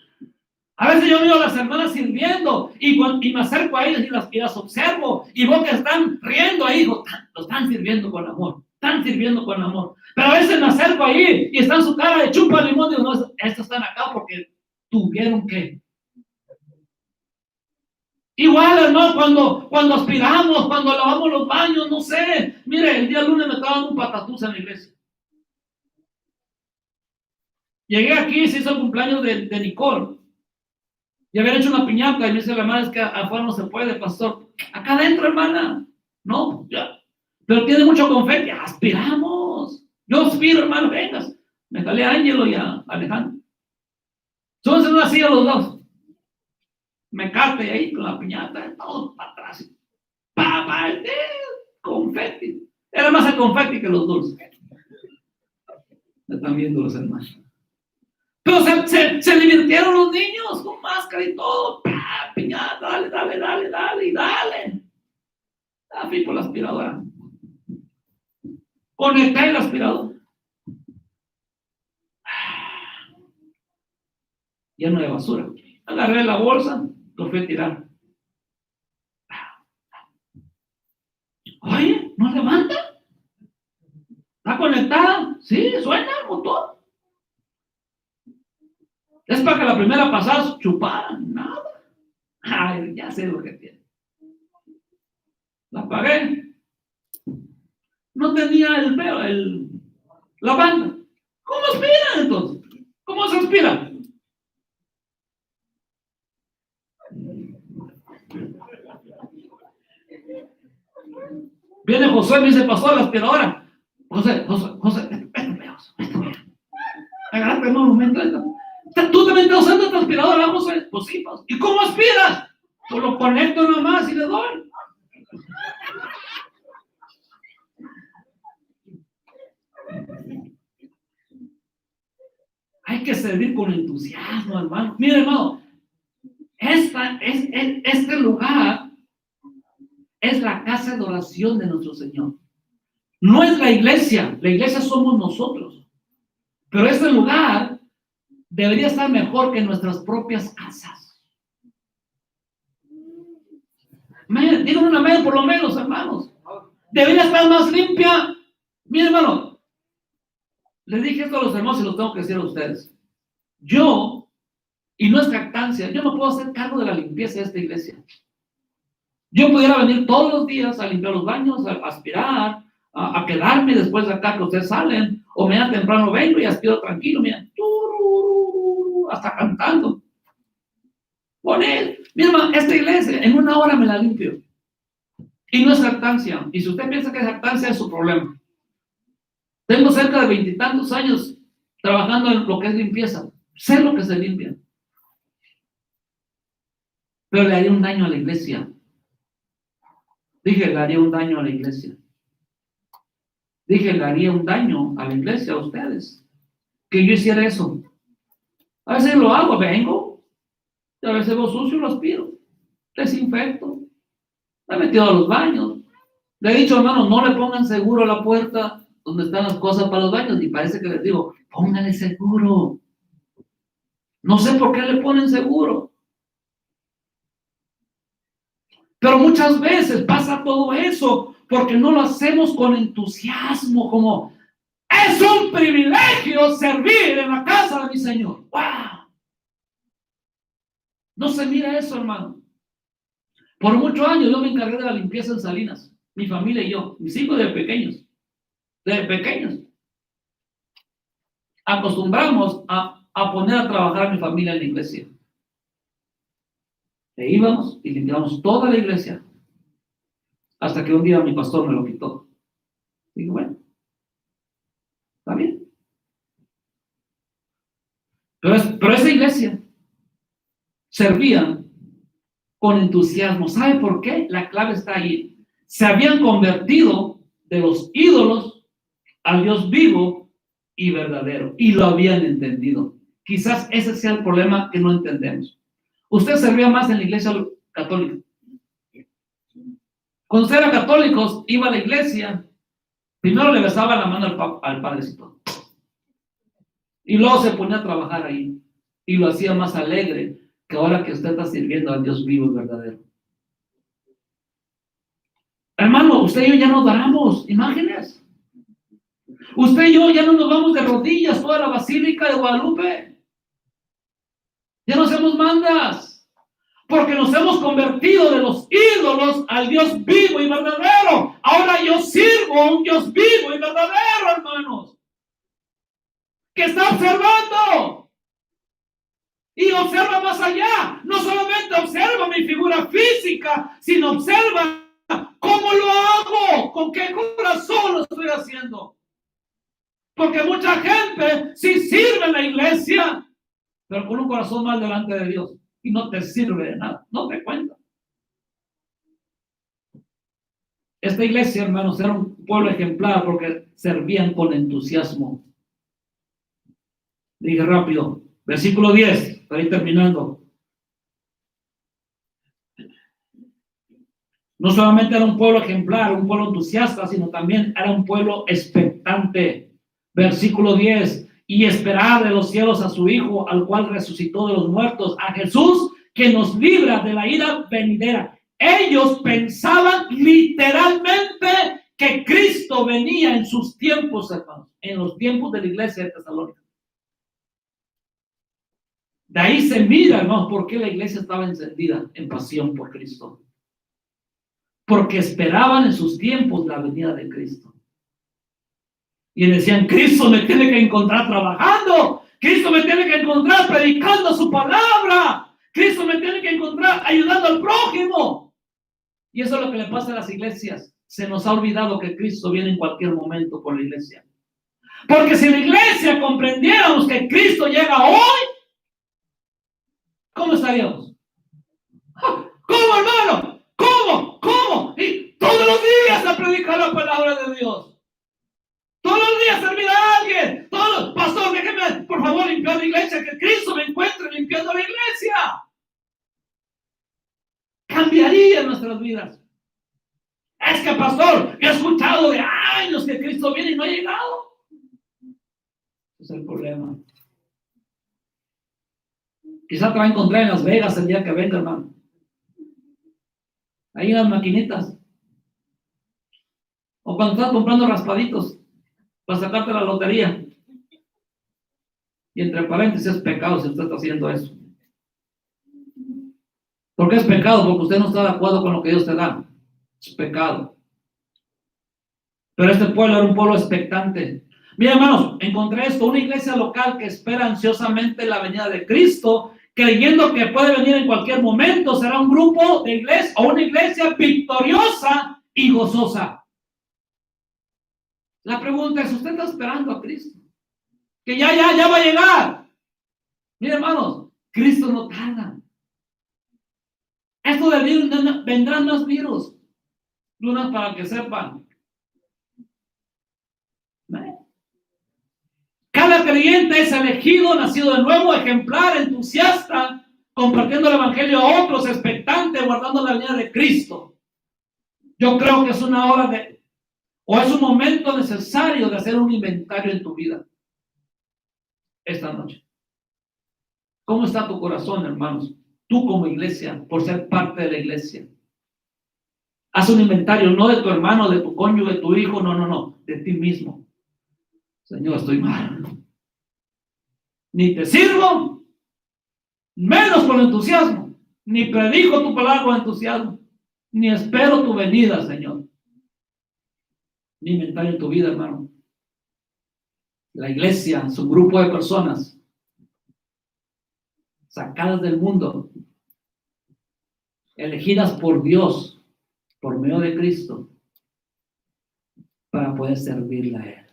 A veces yo veo a las hermanas sirviendo y me acerco a ellas y las observo y veo que están riendo ahí, lo están sirviendo con amor, están sirviendo con amor. Pero a veces me acerco ahí y están su cara de chupa limón y digo, no, estos están acá porque tuvieron que. Igual, hermano, cuando aspiramos, cuando lavamos los baños, no sé. Mire, el día lunes me estaba dando un patatús en la iglesia. Llegué aquí, se hizo el cumpleaños de Nicole. Y habían hecho una piñata y me dice la hermana, es que afuera no se puede, pastor. Acá adentro, hermana. No, ya. Pero tiene mucho confeti. Aspiramos. Yo aspiro, hermano, vengas. Me jalé a Ángelo y a Alejandro. Súbanse en una silla los dos. Me cate ahí con la piñata, todo para atrás. Papá, confeti. Era más el confeti que los dulces. Me están viendo los hermanos. Pero se divirtieron los niños con máscara y todo. Piñata, dale. Fui por la aspiradora. Conecté el aspirador. Lleno de basura. Agarré la bolsa. Lo fui a tirar. Oye, ¿no levanta? ¿Está conectada? Sí, suena el motor. Es para que la primera pasada chupara. Nada. Ay, ya sé lo que tiene. La apagué. No tenía la banda. ¿Cómo aspiran entonces? ¿Cómo se aspira? Viene José y me dice, pastor, la aspiradora. José, vete. Agárrate un momento. ¿Tú también estás usando esta aspiradora, José? Pues sí, pastor. ¿Y cómo aspiras? Pues lo conecto nomás y le doy. Hay que servir con entusiasmo, hermano. Mire, hermano, este lugar es la casa de oración de nuestro Señor. No es la iglesia somos nosotros. Pero este lugar debería estar mejor que nuestras propias casas. Digan un amén por lo menos, hermanos. Debería estar más limpia. Mire, hermano, les dije esto a los hermanos y los tengo que decir a ustedes. Yo, y no es jactancia, yo no puedo hacer cargo de la limpieza de esta iglesia. Yo pudiera venir todos los días a limpiar los baños, a aspirar, a quedarme después de acá que ustedes salen, o mañana temprano vengo y aspiro tranquilo, mira, hasta cantando. Poner, mira, esta iglesia en 1 hora me la limpio. Y no es jactancia. Y si usted piensa que es jactancia, es su problema. Tengo cerca de 20 y tantos años trabajando en lo que es limpieza. Sé lo que se limpia. Pero le haría un daño a la iglesia. Dije, le haría un daño a la iglesia. Dije, le haría un daño a la iglesia, a ustedes. Que yo hiciera eso. A veces lo hago, vengo. Y a veces lo sucio, lo aspiro. Desinfecto. Me he metido a los baños. Le he dicho, hermano, no le pongan seguro a la puerta donde están las cosas para los baños. Y parece que les digo, pónganle seguro. No sé por qué le ponen seguro. Pero muchas veces pasa todo eso porque no lo hacemos con entusiasmo, como es un privilegio servir en la casa de mi Señor. ¡Wow! No se mira eso, hermano. Por muchos años yo me encargué de la limpieza en Salinas, mi familia y yo, mis hijos desde pequeños. Acostumbramos a poner a trabajar a mi familia en la iglesia. E íbamos y limpiamos toda la iglesia. Hasta que un día mi pastor me lo quitó. Digo, bueno, está bien. Pero esa iglesia servía con entusiasmo. ¿Sabe por qué? La clave está ahí. Se habían convertido de los ídolos al Dios vivo y verdadero. Y lo habían entendido. Quizás ese sea el problema que no entendemos. Usted servía más en la iglesia católica. Cuando usted era católico, iba a la iglesia, primero le besaba la mano al padrecito. Y luego se ponía a trabajar ahí. Y lo hacía más alegre que ahora que usted está sirviendo al Dios vivo y verdadero. Hermano, usted y yo ya no damos imágenes. Usted y yo ya no nos vamos de rodillas toda la Basílica de Guadalupe. Ya no hacemos mandas, porque nos hemos convertido de los ídolos al Dios vivo y verdadero. Ahora yo sirvo a un Dios vivo y verdadero, hermanos, que está observando y observa más allá. No solamente observa mi figura física, sino observa cómo lo hago, con qué corazón lo estoy haciendo. Porque mucha gente sí sirve en la iglesia, pero con un corazón mal delante de Dios, y no te sirve de nada, no te cuenta. Esta iglesia, hermanos, era un pueblo ejemplar porque servían con entusiasmo. Dije rápido, versículo 10, para ir terminando. No solamente era un pueblo ejemplar, un pueblo entusiasta, sino también era un pueblo expectante. Versículo 10. Y esperar de los cielos a su Hijo, al cual resucitó de los muertos, a Jesús, que nos libra de la ira venidera. Ellos pensaban literalmente que Cristo venía en sus tiempos, hermanos, en los tiempos de la iglesia de Tesalónica. De ahí se mira, hermanos, por qué la iglesia estaba encendida en pasión por Cristo. Porque esperaban en sus tiempos la venida de Cristo. Y decían, Cristo me tiene que encontrar trabajando. Cristo me tiene que encontrar predicando su palabra. Cristo me tiene que encontrar ayudando al prójimo. Y eso es lo que le pasa a las iglesias. Se nos ha olvidado que Cristo viene en cualquier momento por la iglesia. Porque si la iglesia comprendiéramos que Cristo llega hoy, ¿cómo estaríamos? ¿Cómo, hermano? ¿Cómo? Y todos los días a predicar la palabra de Dios. Todos los días servir a alguien. Pastor, déjeme por favor, limpiar la iglesia, que Cristo me encuentre limpiando la iglesia. Cambiaría nuestras vidas. Es que, pastor, he escuchado de años que Cristo viene y no ha llegado. Ese es el problema. Quizá te va a encontrar en Las Vegas el día que venga, hermano. Ahí en las maquinitas. O cuando estás comprando raspaditos para sacarte la lotería. Y entre paréntesis es pecado si usted está haciendo eso. ¿Por qué es pecado? Porque usted no está de acuerdo con lo que Dios te da. Es pecado. Pero este pueblo era un pueblo expectante. Mira, hermanos, encontré esto, una iglesia local que espera ansiosamente la venida de Cristo, creyendo que puede venir en cualquier momento. Será un grupo de iglesia o una iglesia victoriosa y gozosa. La pregunta es, ¿usted está esperando a Cristo? Que ya va a llegar. Mira, hermanos, Cristo no tarda. Esto del virus, vendrán más virus. Unas para que sepan. Cada creyente es elegido, nacido de nuevo, ejemplar, entusiasta, compartiendo el evangelio a otros, expectante, guardando la venida de Cristo. Yo creo que es una hora o es un momento necesario de hacer un inventario en tu vida esta noche. ¿Cómo está tu corazón, hermanos? Tú como iglesia, por ser parte de la iglesia. Haz un inventario, no de tu hermano, de tu cónyuge, de tu hijo, no, de ti mismo. Señor, estoy mal. Ni te sirvo, menos con entusiasmo, ni predico tu palabra con entusiasmo, ni espero tu venida, Señor. Ni inventario en tu vida, hermano. La iglesia es un grupo de personas sacadas del mundo, elegidas por Dios, por medio de Cristo, para poder servirle a Él.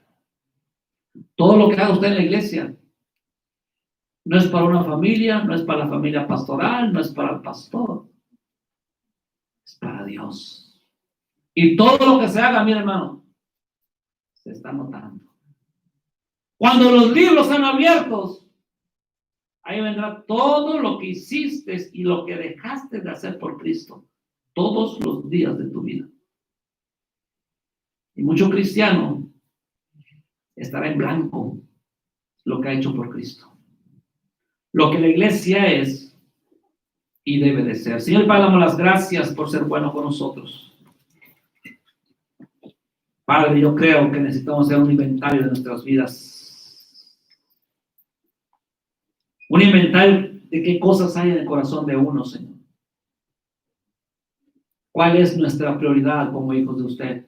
Todo lo que haga usted en la iglesia no es para una familia, no es para la familia pastoral, no es para el pastor, es para Dios. Y todo lo que se haga, mi hermano, se está notando. Cuando los libros están abiertos, ahí vendrá todo lo que hiciste y lo que dejaste de hacer por Cristo todos los días de tu vida. Y mucho cristiano estará en blanco lo que ha hecho por Cristo. Lo que la iglesia es y debe de ser. Señor, Padre, damos las gracias por ser bueno con nosotros. Padre, yo creo que necesitamos hacer un inventario de nuestras vidas. Un inventario de qué cosas hay en el corazón de uno, Señor. ¿Cuál es nuestra prioridad como hijos de usted?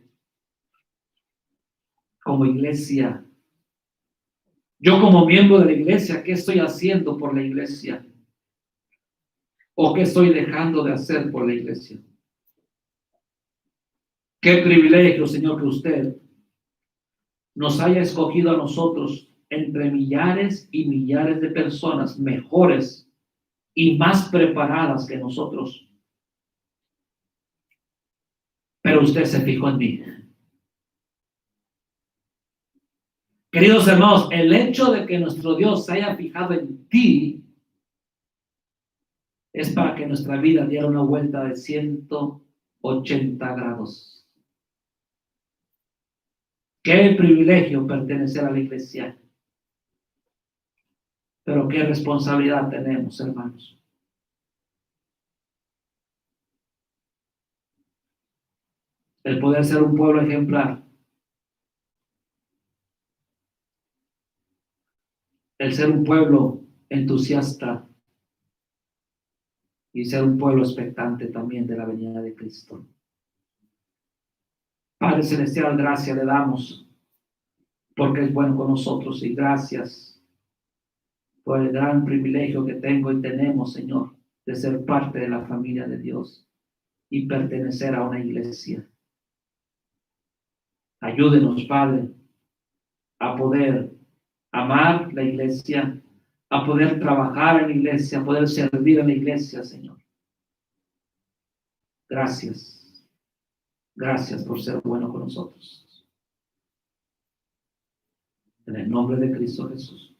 Como iglesia. Yo como miembro de la iglesia, ¿qué estoy haciendo por la iglesia? ¿O qué estoy dejando de hacer por la iglesia? Qué privilegio, Señor, que usted nos haya escogido a nosotros entre millares y millares de personas mejores y más preparadas que nosotros. Pero usted se fijó en mí. Queridos hermanos, el hecho de que nuestro Dios se haya fijado en ti es para que nuestra vida diera una vuelta de 180 grados. Qué privilegio pertenecer a la iglesia. Pero qué responsabilidad tenemos, hermanos. El poder ser un pueblo ejemplar. El ser un pueblo entusiasta. Y ser un pueblo expectante también de la venida de Cristo. Padre Celestial, gracias le damos porque es bueno con nosotros y gracias por el gran privilegio que tengo y tenemos, Señor, de ser parte de la familia de Dios y pertenecer a una iglesia. Ayúdenos, Padre, a poder amar la iglesia, a poder trabajar en la iglesia, a poder servir a la iglesia, Señor. Gracias. Gracias por ser bueno con nosotros. En el nombre de Cristo Jesús.